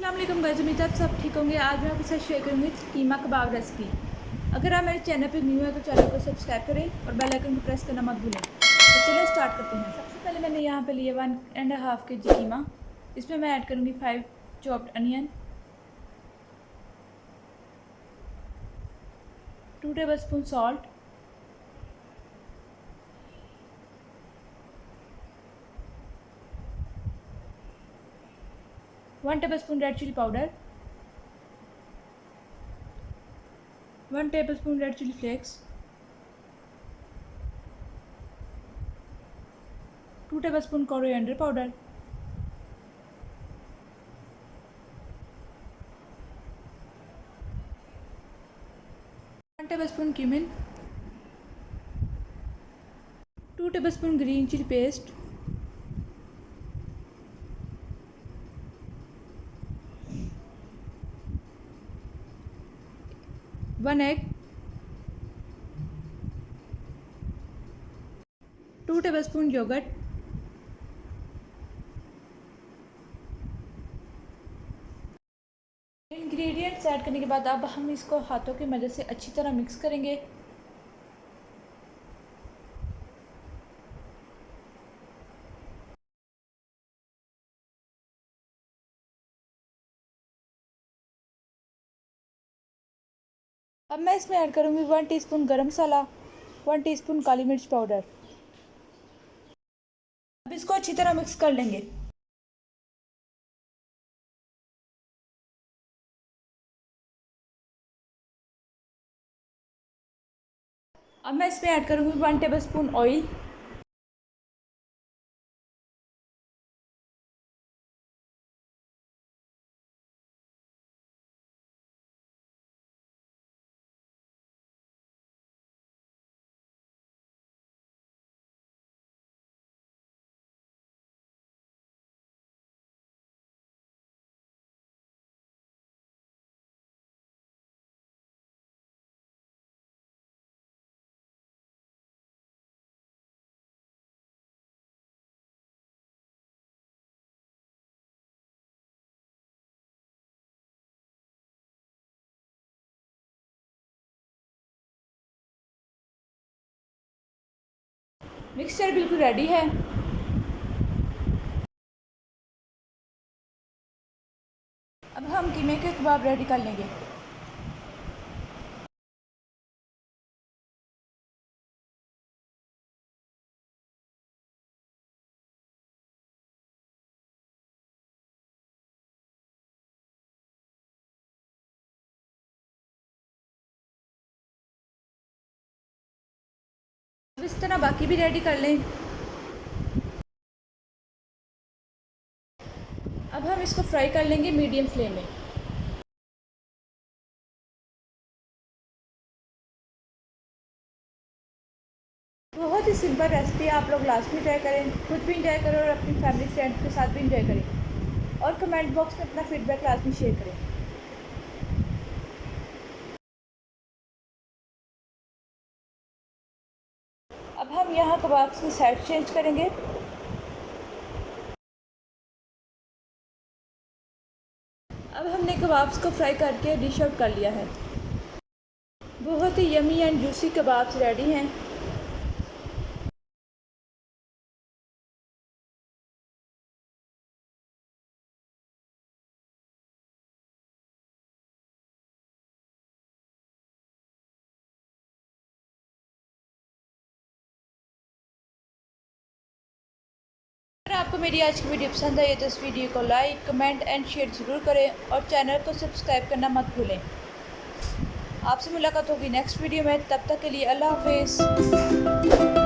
अस्सलाम वालेकुम गाइस, उम्मीद है आप सब ठीक होंगे। आज मैं आपके साथ शेयर करूँगी कीमा कबाब रेसिपी। अगर आप मेरे चैनल पर न्यू है तो चैनल को सब्सक्राइब करें और बेल आइकन को प्रेस करना मत भूलें। तो चलिए स्टार्ट करते हैं। सबसे पहले मैंने यहाँ पे लिया 1.5 kg कीमा। इसमें मैं ऐड करूँगी 5 chopped onion, 2 tablespoon salt, 1 tablespoon red chili powder, 1 tablespoon red chili flakes, 2 tablespoon coriander powder, 1 tablespoon cumin, 2 tablespoon green chili paste, 1 egg, 2 tablespoon yogurt, ingredients add करने के बाद अब हम इसको हाथों की मदद से अच्छी तरह मिक्स करेंगे। अब मैं इसमें ऐड करूँगी 1 टीस्पून गरम मसाला, 1 टीस्पून काली मिर्च पाउडर। अब इसको अच्छी तरह मिक्स कर लेंगे। अब मैं इसमें ऐड करूँगी 1 टेबलस्पून ऑयल, मिक्सचर बिल्कुल रेडी है। अब हम कीमे के कबाब रेडी कर लेंगे। अब इस तरह बाकी भी रेडी कर लें। अब हम इसको फ्राई कर लेंगे मीडियम फ्लेम में। बहुत ही सिंपल रेसिपी, आप लोग लास्ट में ट्राई करें, खुद भी इंजॉय करें और अपनी फैमिली फ्रेंड्स के साथ भी इंजॉय करें और कमेंट बॉक्स में अपना फीडबैक लास्ट में शेयर करें। अब हम यहाँ कबाब्स की साइड चेंज करेंगे। अब हमने कबाब्स को फ्राई करके डिश आउट कर लिया है। बहुत ही yummy and juicy kebabs ready हैं। अगर आपको मेरी आज की वीडियो पसंद आई तो इस वीडियो को लाइक, कमेंट एंड शेयर ज़रूर करें और चैनल को सब्सक्राइब करना मत भूलें। आपसे मुलाकात होगी नेक्स्ट वीडियो में, तब तक के लिए अल्लाह हाफिज़।